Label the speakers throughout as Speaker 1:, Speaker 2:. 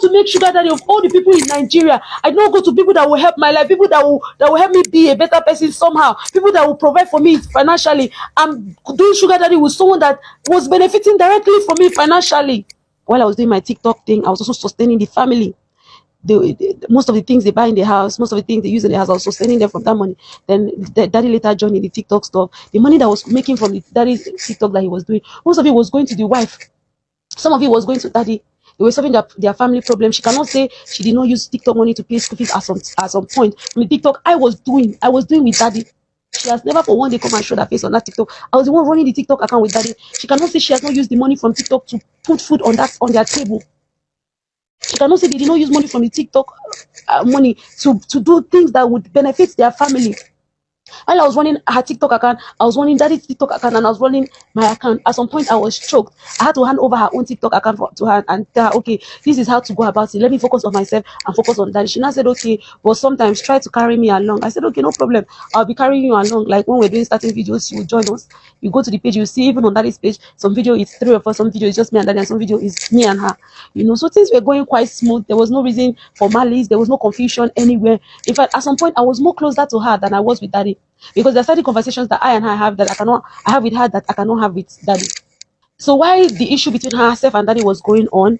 Speaker 1: to make sugar daddy of all the people in Nigeria. I did not go to people that will help my life, people that will help me be a better person somehow, people that will provide for me financially. I'm doing sugar daddy with someone that was benefiting directly from me financially. While I was doing my TikTok thing, I was also sustaining the family. Most of the things they buy in the house, most of the things they use in the house, I was sustaining them from that money. Then the daddy later joined in the TikTok stuff. The money that I was making from the daddy's TikTok that he was doing, most of it was going to the wife. Some of it was going to daddy. They were solving their family problem. She cannot say she did not use TikTok money to pay school fees at some point. I mean, TikTok I was doing with daddy. She has never for one day come and show her face on that TikTok. I was the one running the TikTok account with daddy. She cannot say she has not used the money from TikTok to put food on their table. She cannot say they did not use money from the TikTok money to do things that would benefit their family. While I was running her TikTok account, I was running daddy's TikTok account, and I was running my account. At some point, I was choked. I had to hand over her own TikTok account to her and tell her, okay, this is how to go about it. Let me focus on myself and focus on daddy. She now said, okay, but sometimes try to carry me along. I said, okay, no problem. I'll be carrying you along. Like when we're doing starting videos, she will join us. You go to the page, you see even on daddy's page, some video is 3 of us, some video is just me and daddy, and some video is me and her. So things were going quite smooth. There was no reason for malice. There was no confusion anywhere. In fact, at some point, I was more closer to her than I was with daddy. Because there are certain conversations that I and her have that I have with her that I cannot have with daddy. So while the issue between herself and daddy was going on,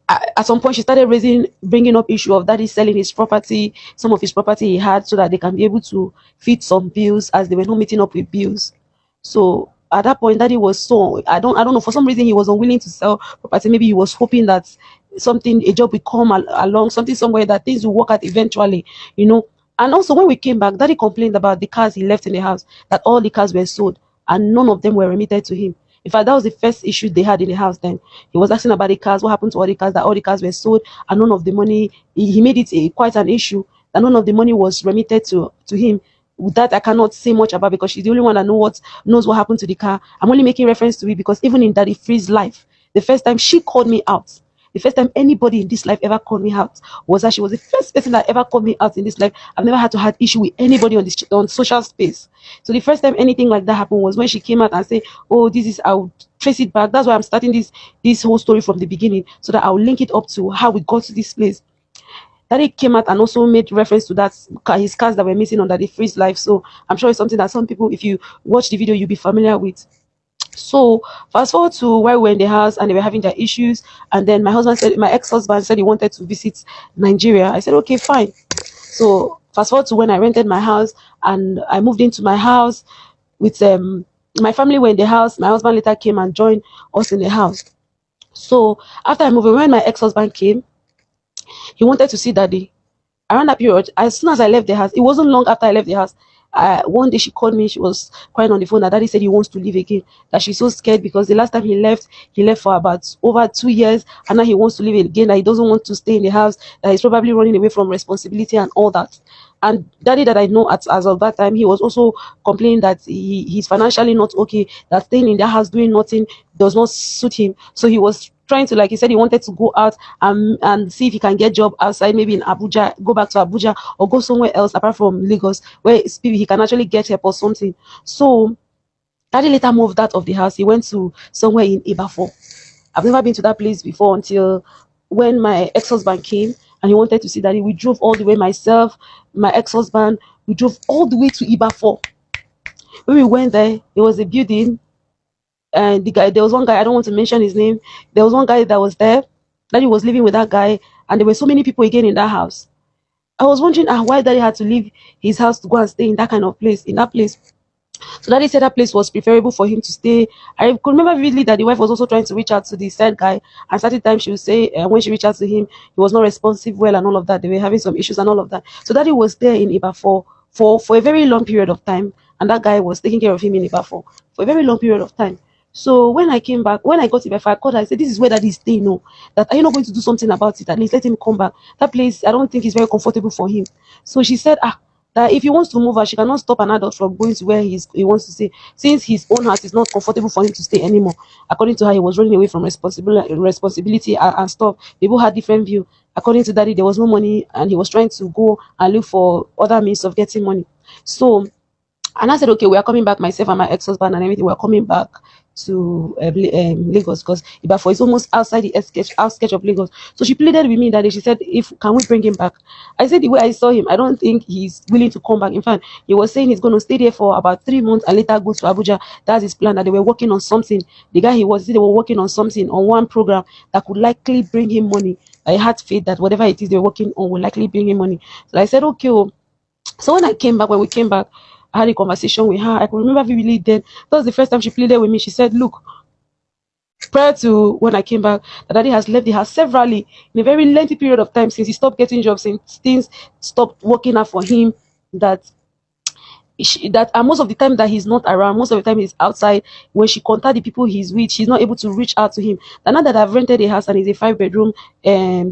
Speaker 1: at some point she started bringing up issue of daddy selling his property, some of his property he had, so that they can be able to feed some bills, as they were not meeting up with bills. So at that point, daddy was I don't know, for some reason he was unwilling to sell property. Maybe he was hoping that a job will come along, something somewhere that things will work out eventually, And also when we came back, daddy complained about the cars he left in the house, that all the cars were sold and none of them were remitted to him. In fact, that was the first issue they had in the house then. He was asking about the cars, what happened to all the cars, that all the cars were sold and none of the money, he made it quite an issue, that none of the money was remitted to him. That I cannot say much about, because she's the only one that knows what happened to the car. I'm only making reference to it because even in Daddy Free's life, the first time she called me out, the first time anybody in this life ever called me out, was that she was the first person that ever called me out in this life. I've never had to have issue with anybody on social space. So the first time anything like that happened was when she came out and said, oh, I'll trace it back. That's why I'm starting this whole story from the beginning, so that I'll link it up to how we got to this place. Daddy came out and also made reference to that, his cars that were missing on Daddy Free's life. So I'm sure it's something that some people, if you watch the video, you'll be familiar with. So fast forward to while we were in the house and they were having their issues, and then my ex-husband said he wanted to visit Nigeria. I said, okay, fine. So fast forward to when I rented my house and I moved into my house with my family were in the house. My husband later came and joined us in the house. So after I moved, when my ex-husband came, he wanted to see daddy. Around that period, as soon as I left the house, it wasn't long after I left the house, one day she called me. She was crying on the phone that daddy said he wants to leave again, that she's so scared because the last time he left for about over 2 years, and now he wants to leave again, that he doesn't want to stay in the house, that he's probably running away from responsibility and all that. And daddy that I know as of that time, he was also complaining that he's financially not okay, that staying in the house doing nothing does not suit him. So he was trying to, like he said, he wanted to go out and see if he can get job outside, maybe in Abuja, go back to Abuja or go somewhere else apart from Lagos, where he can actually get help or something. So daddy later moved out of the house. He went to somewhere in Ibafo. I've never been to that place before until when my ex-husband came and he wanted to see daddy. We drove all the way, myself, my ex-husband, we drove all the way to Ibafo. When we went there, there was a building, and there was one guy, I don't want to mention his name, there was one guy that was there, daddy was living with that guy, and there were so many people again in that house. I was wondering why daddy had to leave his house to go and stay in that kind of place, So daddy said that place was preferable for him to stay. I could remember vividly that the wife was also trying to reach out to the said guy, and certain times she would say when she reached out to him, he was not responsive well and all of that. They were having some issues and all of that. So daddy was there in Ibafo for a very long period of time, and that guy was taking care of him in Ibafo for a very long period of time. So when I came back, when I got to Ibafo, I called her, I said, this is where daddy is staying. No, that are you not going to do something about it? At least let him come back. That place, I don't think is very comfortable for him. So she said, that if he wants to move her, she cannot stop an adult from going to where he wants to stay, since his own house is not comfortable for him to stay anymore. According to her, he was running away from responsibility and stuff. People had different view. According to daddy, there was no money and he was trying to go and look for other means of getting money. So, and I said, okay, we are coming back, myself and my ex-husband and everything, we're coming back to Lagos, because Ibafo is almost outside the outskirts of Lagos. So she pleaded with me that day. She said, "If can we bring him back?" I said, "The way I saw him, I don't think he's willing to come back. In fact, he was saying he's going to stay there for about 3 months and later go to Abuja. That's his plan. That they were working on something. The guy he was, they were working on something on one program that could likely bring him money. I had faith that whatever it is they're working on will likely bring him money." So I said, "Okay." Oh. So when we came back, I had a conversation with her. I could remember vividly then. That was the first time she pleaded with me. She said, "Look, prior to when I came back, that daddy has left the house severally in a very lengthy period of time since he stopped getting jobs, since things stopped working out for him. That that most of the time that he's not around, most of the time he's outside. When she contact the people he's with, she's not able to reach out to him. And now that I've rented a house and it's a 5 bedroom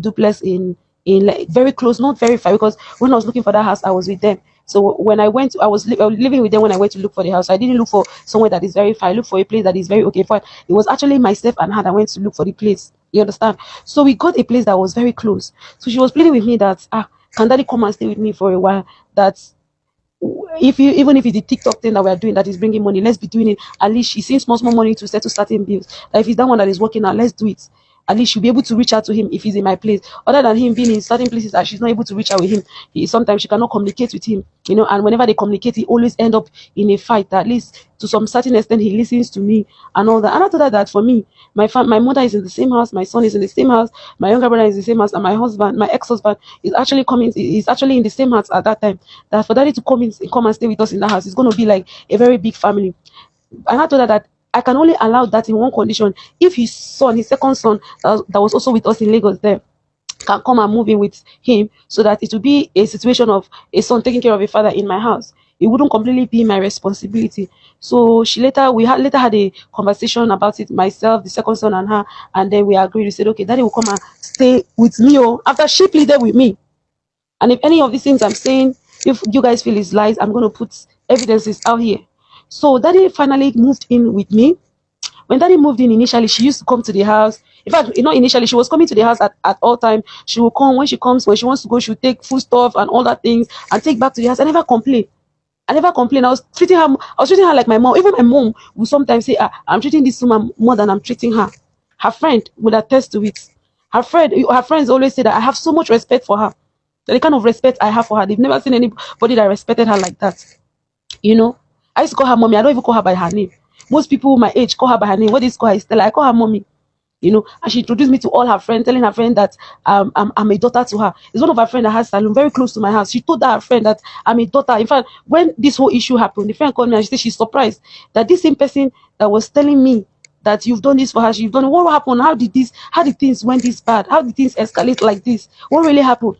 Speaker 1: duplex in like very close, not very far, because when I was looking for that house, I was with them. So when I went, I was living with them when I went to look for the house. I didn't look for somewhere that is very far. I looked for a place that is very okay. Fine. It was actually myself and her that went to look for the place. You understand? So we got a place that was very close. So she was pleading with me that can daddy come and stay with me for a while? That even if it's the TikTok thing that we are doing that is bringing money, let's be doing it. At least she's seeing small money to settle certain bills. That if it's that one that is working out, let's do it. At least she'll be able to reach out to him if he's in my place. Other than him being in certain places that she's not able to reach out with him, sometimes she cannot communicate with him, and whenever they communicate, he always end up in a fight. At least to some certain extent, he listens to me and all that. And after that, for me, my mother is in the same house, my son is in the same house, my younger brother is in the same house, and my husband, my ex-husband, is actually in the same house at that time. That for daddy to come and stay with us in that house, it's going to be like a very big family. And I told her that I can only allow that in one condition: if his second son, that was also with us in Lagos there, can come and move in with him, so that it will be a situation of a son taking care of a father in my house. It wouldn't completely be my responsibility. So we later had a conversation about it, myself, the second son, and her, and then we agreed. We said, okay, daddy will come and stay with me. After she pleaded with me, and if any of these things I'm saying, if you guys feel it's lies, I'm going to put evidences out here. So daddy finally moved in with me. When daddy moved in initially, she used to come to the house. In fact, initially she was coming to the house at all time. She will come when she comes, when she wants to go, she'll take food stuff and all that things and take back to the house. I never complained. I was treating her like my mom. Even my mom will sometimes say, I'm treating this woman more than I'm treating her. Her friend would attest to it. Her friends always say that I have so much respect for her. The kind of respect I have for her, they've never seen anybody that respected her like that. I used to call her mommy. I don't even call her by her name. Most people my age call her by her name. What is call her Stella? I call her mommy. And she introduced me to all her friends, telling her friend that I'm a daughter to her. It's one of her friends that has salon very close to my house. She told her friend that I'm a daughter. In fact, when this whole issue happened, the friend called me and she said she's surprised that this same person that was telling me that you've done this for her, you've done it. What happened? How did things went this bad? How did things escalate like this? What really happened?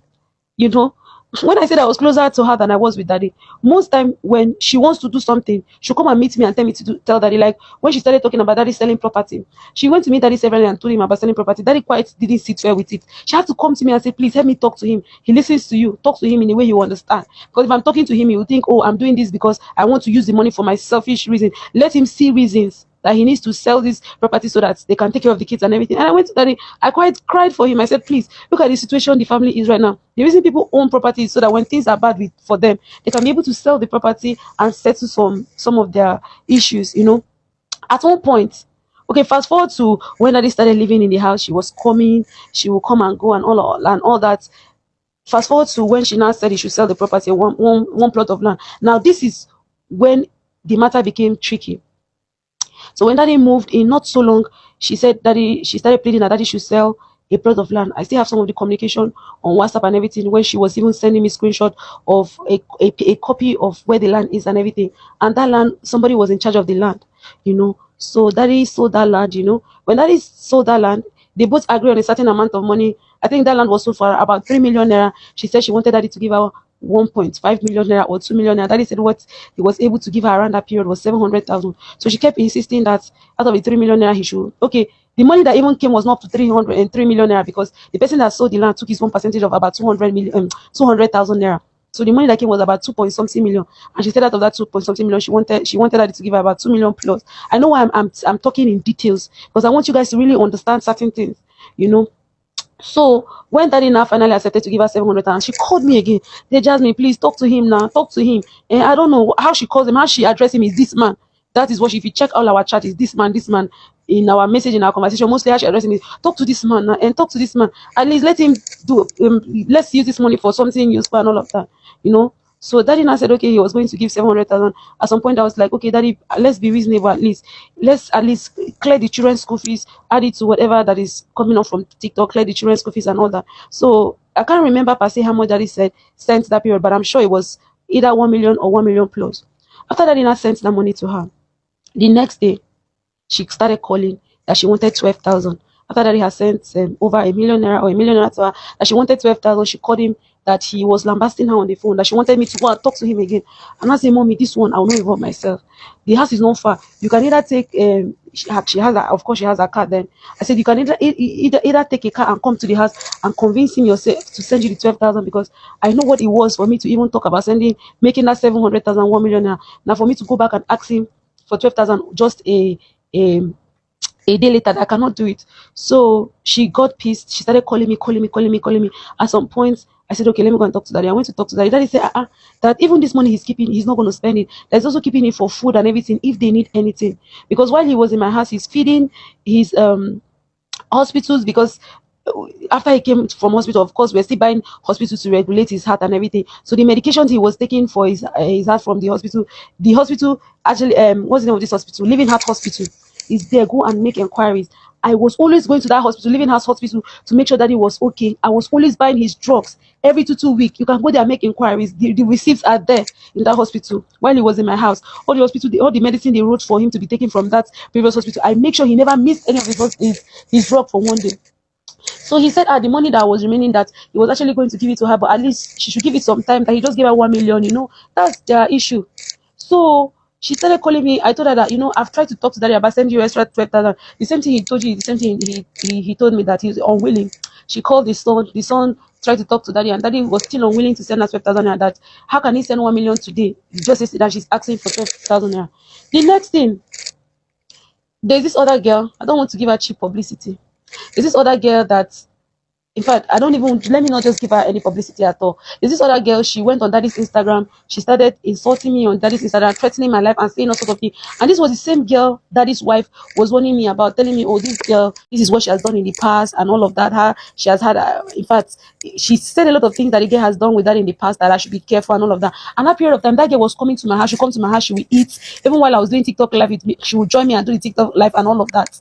Speaker 1: When I said I was closer to her than I was with daddy, most time when she wants to do something, she'll come and meet me and tell me to tell daddy. Like when she started talking about daddy selling property, she went to meet daddy several and told him about selling property. Daddy quite didn't sit well with it. She had to come to me and say, please help me talk to him. He listens to you. Talk to him in a way he will understand. Because if I'm talking to him, he will think, oh, I'm doing this because I want to use the money for my selfish reason. Let him see reasons that he needs to sell this property so that they can take care of the kids and everything. And I went to daddy. I quite cried for him. I said, please, look at the situation the family is right now. The reason people own property is so that when things are bad for them, they can be able to sell the property and settle some of their issues, At one point, okay, fast forward to when daddy started living in the house, she was coming, she will come and go and all that. Fast forward to when she now said he should sell the property, one plot of land. Now, this is when the matter became tricky. So when daddy moved in, not so long, she started pleading that daddy should sell a plot of land. I still have some of the communication on WhatsApp and everything, when she was even sending me screenshot of a copy of where the land is and everything. And that land, somebody was in charge of the land, So daddy sold that land, When daddy sold that land, they both agreed on a certain amount of money. I think that land was sold for about 3 million naira. She said she wanted daddy to give her 1.5 million naira or 2 million naira. Daddy said what he was able to give her around that period was 700,000. So she kept insisting that out of the 3 million naira he should. Okay, the money that even came was not up to 3 million naira, because the person that sold the land took his own percentage of about 200,000 naira. So the money that came was about 2 point something million. And she said out of that 2 point something million, she wanted daddy to give her about 2 million plus. I know why I'm talking in details, because I want you guys to really understand certain things, So when daddy now finally accepted to give her 700,000, she called me again. They Jasmine, please talk to him now. Talk to him. And I don't know how she calls him, how she addressed him is this man. That is what if you check all our chat is this man in our message, in our conversation, mostly how she addressing me. Talk to this man now and talk to this man. At least let him do let's use this money for something useful and all of that, you know. So daddy now said okay, he was going to give 700,000. At some point I was like, okay daddy, let's be reasonable, at least let's at least clear the children's school fees, add it to whatever that is coming up from TikTok, clear the children's school fees and all that. So I can't remember per se how much daddy said sent that period, but I'm sure it was either 1 million or 1 million plus. After daddy now sent that money to her, the next day she started calling that she wanted 12,000. After that, he had sent over a million naira or a million naira to her, that she wanted 12,000. She called him that he was lambasting her on the phone, that she wanted me to go and talk to him again. And I said, Mommy, this one, I will not involve myself. The house is not far. You can either take, she has, of course, she has a car then. I said, you can either take a car and come to the house and convince him yourself to send you the 12,000, because I know what it was for me to even talk about making that 700,000, 1 million naira. Now for me to go back and ask him for 12,000, just a day later, I cannot do it. So she got pissed. She started calling me. At some point, I said, okay, let me go and talk to daddy. I went to talk to daddy. Daddy said, that even this money he's keeping, he's not going to spend it. There's also keeping it for food and everything if they need anything. Because while he was in my house, he's feeding his hospitals, because after he came from hospital, of course, we're still buying hospital to regulate his heart and everything. So the medications he was taking for his heart from the hospital actually, what's the name of this hospital? Living Heart Hospital is there. Go and make inquiries. I was always going to that hospital, Living Heart Hospital, to make sure that he was okay. I was always buying his drugs every 2 weeks. You can go there and make inquiries. The receipts are there in that hospital while he was in my house. All the medicine they wrote for him to be taken from that previous hospital, I make sure he never missed any of his drug for one day. So he said, the money that was remaining, that he was actually going to give it to her, but at least she should give it some time, that he just gave her 1 million, that's their issue. So she started calling me. I told her that, I've tried to talk to daddy about sending you extra 12,000. The same thing he told you, the same thing he told me, that he's unwilling. She called the son tried to talk to daddy, and daddy was still unwilling to send her 12,000, and that how can he send 1 million today? Just said that she's asking for 12,000. The next thing, there's this other girl. I don't want to give her cheap publicity. There's this other girl that, in fact, let me not just give her any publicity at all. There's this other girl, she went on daddy's Instagram. She started insulting me on daddy's Instagram, threatening my life and saying all sorts of things. And this was the same girl daddy's wife was warning me about, telling me, oh, this girl, this is what she has done in the past and all of that. She has had, in fact, she said a lot of things that the girl has done with that in the past, that I should be careful and all of that. And that period of time, that girl was coming to my house. She would come to my house, she would eat. Even while I was doing TikTok live with me, she would join me and do the TikTok live and all of that,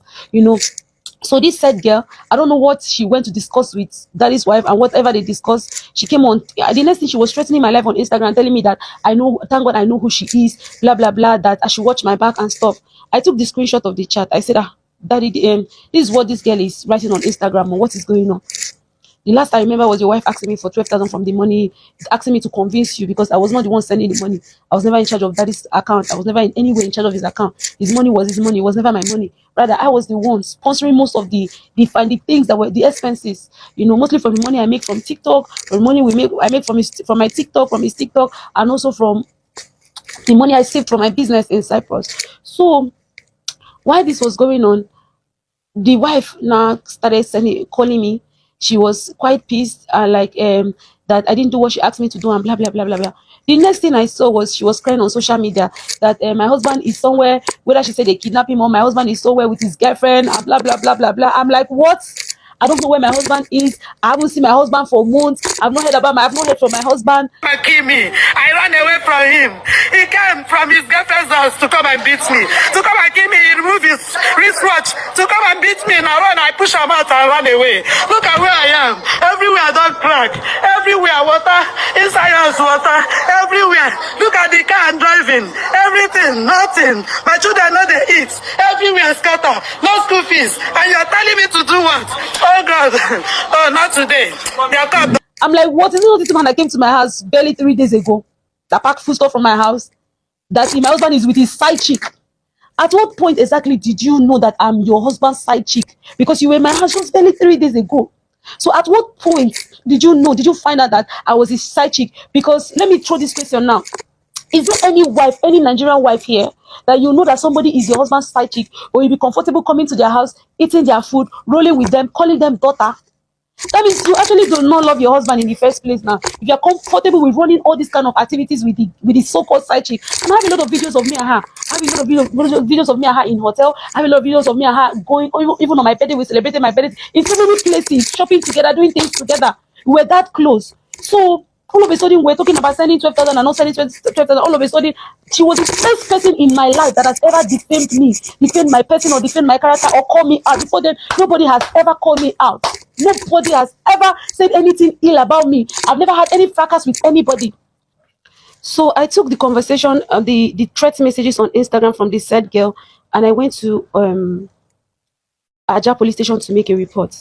Speaker 1: So this said girl, I don't know what she went to discuss with daddy's wife, and whatever they discussed, she came on. The next thing, she was threatening my life on Instagram, telling me that thank God I know who she is, blah blah blah, that I should watch my back and stuff. I took the screenshot of the chat. I said, daddy, this is what this girl is writing on Instagram, or what is going on. The last I remember was your wife asking me for 12,000 from the money, asking me to convince you, because I was not the one sending the money. I was never in charge of daddy's account. I was never in any way in charge of his account. His money was his money. It was never my money. Rather, I was the one sponsoring most of the things that were the expenses. Mostly from the money I make from TikTok, from the money I make from my TikTok, from his TikTok, and also from the money I saved from my business in Cyprus. So while this was going on, the wife now started calling me. She was quite pissed, that I didn't do what she asked me to do, and blah blah blah blah blah. The next thing I saw was she was crying on social media that my husband is somewhere, whether she said they kidnapped him or my husband is somewhere with his girlfriend, and blah blah blah blah blah. I'm like, what? I don't know where my husband is. I haven't seen my husband for months. I've not heard from my husband.
Speaker 2: Me. I ran away from him. He came from his girlfriend's house to come and beat me. To come and kill me. He removed his wristwatch to come and beat me. Now when I push him out and run away. Look at where I am. Everywhere don't crack. Everywhere water. Inside house water. Everywhere. Look at the car I'm driving. Everything. Nothing. My children know they eat. Everywhere scatter. No school fees. And you're telling me to do what? Oh God. Oh, not today.
Speaker 1: I'm like, what? Is it not this man that came to my house barely 3 days ago, that packed food stuff from my house, that my husband is with his side chick? At what point exactly did you know that I'm your husband's side chick? Because you were in my house just barely 3 days ago. So at what point did you know? Did you find out that I was his side chick? Because let me throw this question now. Is there any wife, any Nigerian wife here, that you know that somebody is your husband's side chick, or you'll be comfortable coming to their house, eating their food, rolling with them, calling them daughter? That means you actually do not love your husband in the first place now. If you're comfortable with running all these kind of activities with the so-called side chick, and I have a lot of videos of me and her. I have a lot of videos of me and her in hotel. I have a lot of videos of me and her going, even on my birthday, we celebrated my birthday in so many places, shopping together, doing things together. We were that close. So all of a sudden, we're talking about sending 12,000 and not sending 12,000. All of a sudden, she was the first person in my life that has ever defamed me, defamed my person or defamed my character or called me out. Before then, nobody has ever called me out. Nobody has ever said anything ill about me. I've never had any fracas with anybody. So I took the conversation, the threat messages on Instagram from this said girl, and I went to Aja police station to make a report.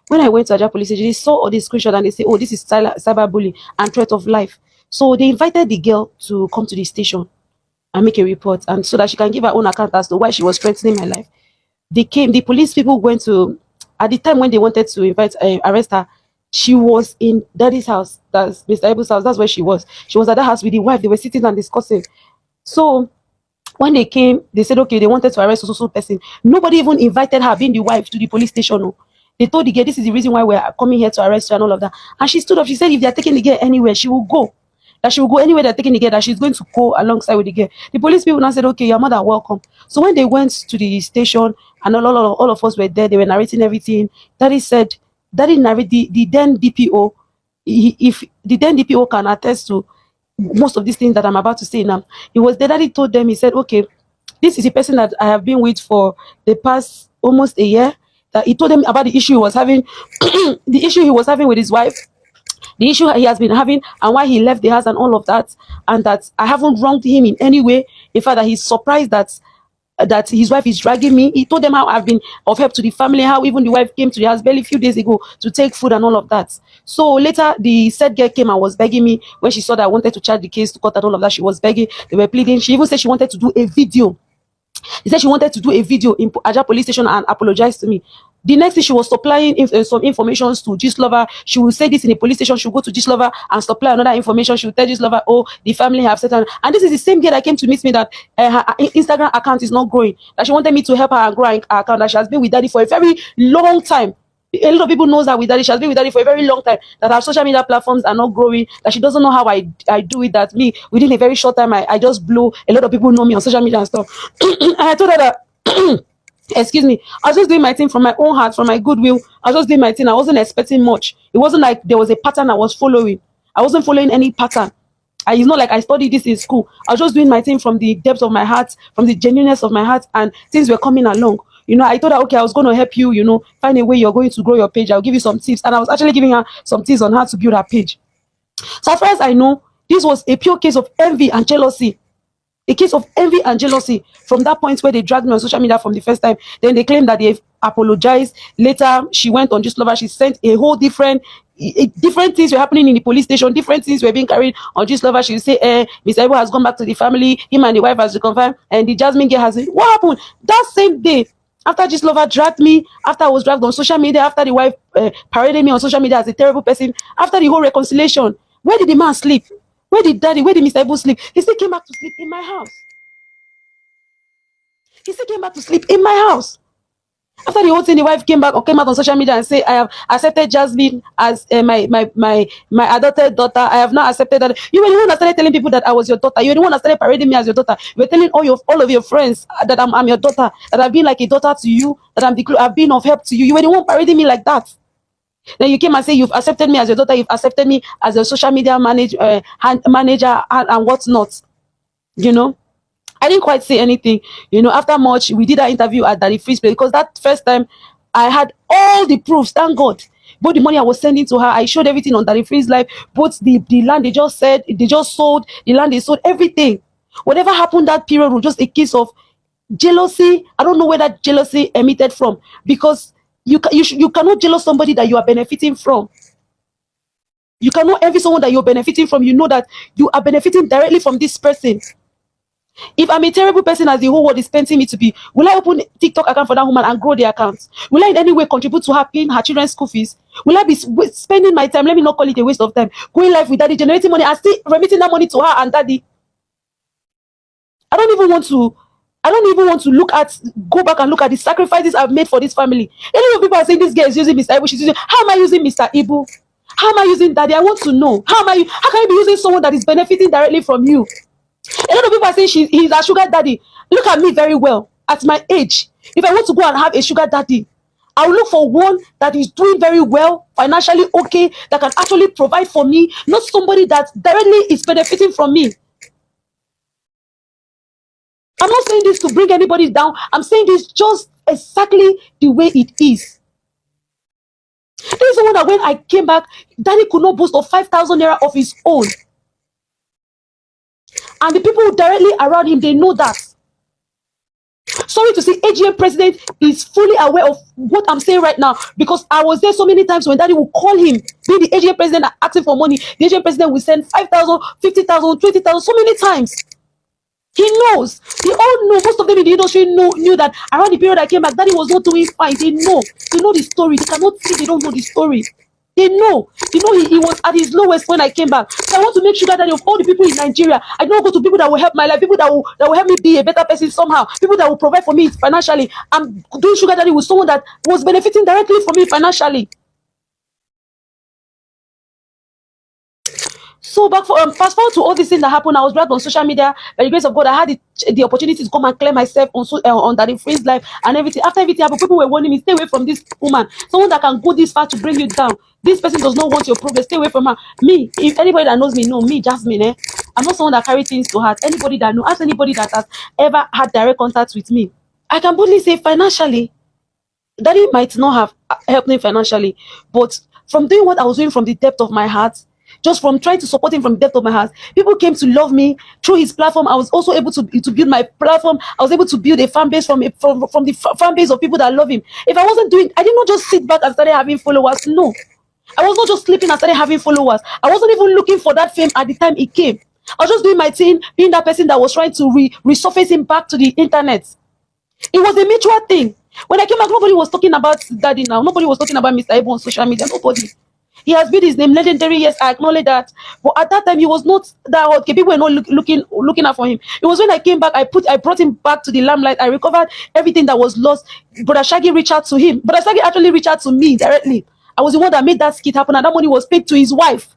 Speaker 1: When I went to Aja police station, they saw all the screenshot and they say, oh, this is cyberbullying and threat of life. So they invited the girl to come to the station and make a report, and so that she can give her own account as to why she was threatening my life. They came, the police people went to, at the time when they wanted to arrest her, she was in daddy's house, that's Mr. Ibu's house, that's where she was. She was at that house with the wife, they were sitting and discussing. So when they came, they said, okay, they wanted to arrest a person. Nobody even invited her, being the wife, to the police station. No. They told the girl, this is the reason why we're coming here to arrest you and all of that. And she stood up, she said, if they're taking the girl anywhere, she will go. That she will go anywhere they're taking the girl, that she's going to go alongside with the girl. The police people now said, okay, your mother, welcome. So when they went to the station and all of us were there, they were narrating everything. Daddy said, Daddy narrated the then DPO, if the then DPO can attest to most of these things that I'm about to say now. He was there, Daddy told them, he said, okay, this is a person that I have been with for the past almost a year. That he told them about the issue he was having, the issue he was having with his wife, the issue he has been having, and why he left the house and all of that, and that I haven't wronged him in any way. In fact, that he's surprised that his wife is dragging me. He told them how I've been of help to the family, how even the wife came to the house barely a few days ago to take food and all of that. So later, the said girl came and was begging me when she saw that I wanted to charge the case to court and all of that. She was begging, they were pleading. She even said she wanted to do a video. He said she wanted to do a video in Aja police station and apologize to me. The next thing, she was supplying some information to Gistlover. She will say this in a police station. She'll go to Gistlover and supply another information. She'll tell Gistlover, oh, the family have said, and this is the same girl that came to meet me that her Instagram account is not growing. That she wanted me to help her and grow her account. That she has been with daddy for a very long time. A lot of people knows her with daddy. She has been with daddy for a very long time. That her social media platforms are not growing. That she doesn't know how I do it. That me, within a very short time, I just blow. A lot of people know me on social media and stuff. And I told her that excuse me, I was just doing my thing from my own heart, from my goodwill. I was just doing my thing. I wasn't expecting much. It wasn't like there was a pattern I was following. I wasn't following any pattern. It's not like I studied this in school. I was just doing my thing from the depths of my heart, from the genuineness of my heart, and things were coming along. I told her, okay, I was going to help you, find a way you're going to grow your page. I'll give you some tips. And I was actually giving her some tips on how to build her page. So as far as I know, this was a pure case of envy and jealousy. A case of envy and jealousy from that point where they dragged me on social media from the first time. Then they claimed that they apologized. Later, she went on Gistlover. She sent a whole different things were happening in the police station. Different things were being carried on Gistlover. She would say, Mr. Ibu has gone back to the family. Him and the wife has reconfirmed. And the Jasmine girl has... What happened? That same day, after Gistlover dragged me, after I was dragged on social media, after the wife paraded me on social media as a terrible person, after the whole reconciliation, where did the man sleep? Where did Mr. Ibu sleep? He still came back to sleep in my house. He still came back to sleep in my house. After the whole thing, the wife came out on social media and said, I have accepted Jasmine as my adopted daughter. I have not accepted that. You were the one that started telling people that I was your daughter. You were the one that started parading me as your daughter. You were telling all of your friends that I'm your daughter, that I've been like a daughter to you, that I've been of help to you. You were the one parading me like that. Then you came and say you've accepted me as your daughter, you've accepted me as a social media manager and whatnot. I didn't quite say anything. After much, we did our interview at Daddy Free's place, because that first time I had all the proofs, thank God. Both the money I was sending to her, I showed everything on Daddy Free's life. Both the land they just sold, the land they sold, everything. Whatever happened that period was just a case of jealousy. I don't know where that jealousy emitted from, because you cannot jealous somebody that you are benefiting from. You cannot envy someone that you're benefiting from. You know that you are benefiting directly from this person. If I'm a terrible person as the whole world is painting me to be, will I open a TikTok account for that woman and grow the account? Will I in any way contribute to her paying her children's school fees? Will I be spending my time, let me not call it a waste of time, going live with daddy, generating money and still remitting that money to her and daddy? I don't even want to I don't even want to go back and look at the sacrifices I've made for this family. A lot of people are saying this girl is using Mr. Ibu. She's using. How am I using Mr. Ibu? How am I using Daddy? I want to know. How can you be using someone that is benefiting directly from you? A lot of people are saying he's a sugar daddy. Look at me very well. At my age, if I want to go and have a sugar daddy, I will look for one that is doing very well, financially okay, that can actually provide for me, not somebody that directly is benefiting from me. I'm not saying this to bring anybody down. I'm saying this just exactly the way it is. This is the one that when I came back, Daddy could not boast of 5,000 naira of his own. And the people directly around him, they know that. Sorry to say, AGM president is fully aware of what I'm saying right now, because I was there so many times when Daddy would call him, being the AGM president, asking for money. The AGM president will send 5,000, 50,000, 20,000, so many times. He knows. They all know. Most of them in the industry knew that around the period I came back, Daddy was not doing fine. They know. They know the story. They cannot say they don't know the story. They know. You know, he was at his lowest when I came back. So I want to make sure that of all the people in Nigeria, I don't go to people that will help my life, people that will help me be a better person somehow, people that will provide for me financially. I'm doing sugar daddy with someone that was benefiting directly from me financially. So fast forward to all these things that happened. I was dragged on social media. By the grace of God, I had the opportunity to come and clear myself on Daddy Friend's life and everything. After everything happened, people were warning me, stay away from this woman. Someone that can go this far to bring you down. This person does not want your progress. Stay away from her. Me, if anybody that knows me, know me, Jasmine. I'm not someone that carry things to heart. Anybody that knows, ask anybody that has ever had direct contact with me. I can boldly say financially, Daddy might not have helped me financially, but from doing what I was doing from the depth of my heart, just from trying to support him from the depth of my heart, people came to love me through his platform. I was also able to build my platform. I was able to build a fan base from the fan base of people that love him. If I wasn't doing, I did not just sit back and started having followers. No, I was not just sleeping and started having followers. I wasn't even looking for that fame at the time it came. I was just doing my thing, being that person that was trying to resurface him back to the internet. It was a mutual thing. When I came back, nobody was talking about Daddy now. Nobody was talking about Mr. Ibu on social media. Nobody. He has built his name legendary. Yes, I acknowledge that. But at that time, he was not that hot. Okay, people were not looking out for him. It was when I came back, I brought him back to the limelight. I recovered everything that was lost. Brother Shaggy reached out to him. Brother Shaggy actually reached out to me directly. I was the one that made that skit happen, and that money was paid to his wife.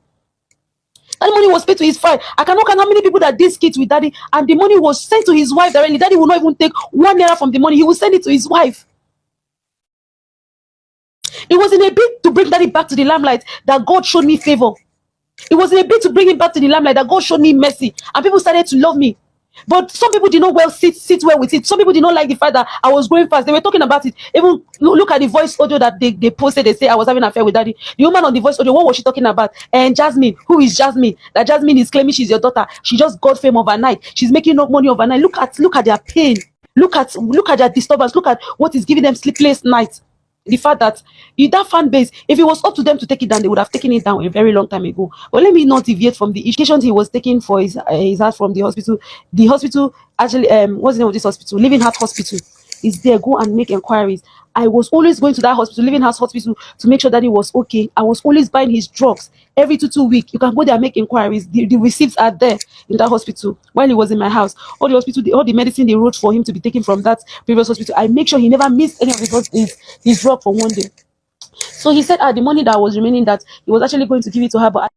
Speaker 1: That money was paid to his wife. I cannot count how many people that did skits with Daddy, and the money was sent to his wife directly. Daddy will not even take 1 naira from the money. He will send it to his wife. It was in a bid to bring Daddy back to the limelight that God showed me favor. It was in a bid to bring him back to the limelight that God showed me mercy, and people started to love me. But some people did not sit well with it. Some people did not like the fact that I was growing fast. They were talking about it. Even look at the voice audio that they posted. They say I was having an affair with Daddy. The woman on the voice audio, what was she talking about? And Jasmine, who is Jasmine? That Jasmine is claiming she's your daughter. She just got fame overnight. She's making no money overnight. Look at their pain. Look at their disturbance. Look at what is giving them sleepless nights. The fact that that fan base, if it was up to them to take it down, they would have taken it down a very long time ago. But let me not deviate from the education he was taking for his heart from the hospital. The hospital actually, what's the name of this hospital? Living Heart Hospital is there. Go and make inquiries. I was always going to that hospital, Living Heart Hospital, to make sure that he was okay. I was always buying his drugs every 2 weeks. You can go there and make inquiries. The receipts are there in that hospital. While he was in my house, all the medicine they wrote for him to be taken from that previous hospital, I make sure he never missed any of his drug for 1 day. So he said, the money that was remaining, that he was actually going to give it to her, but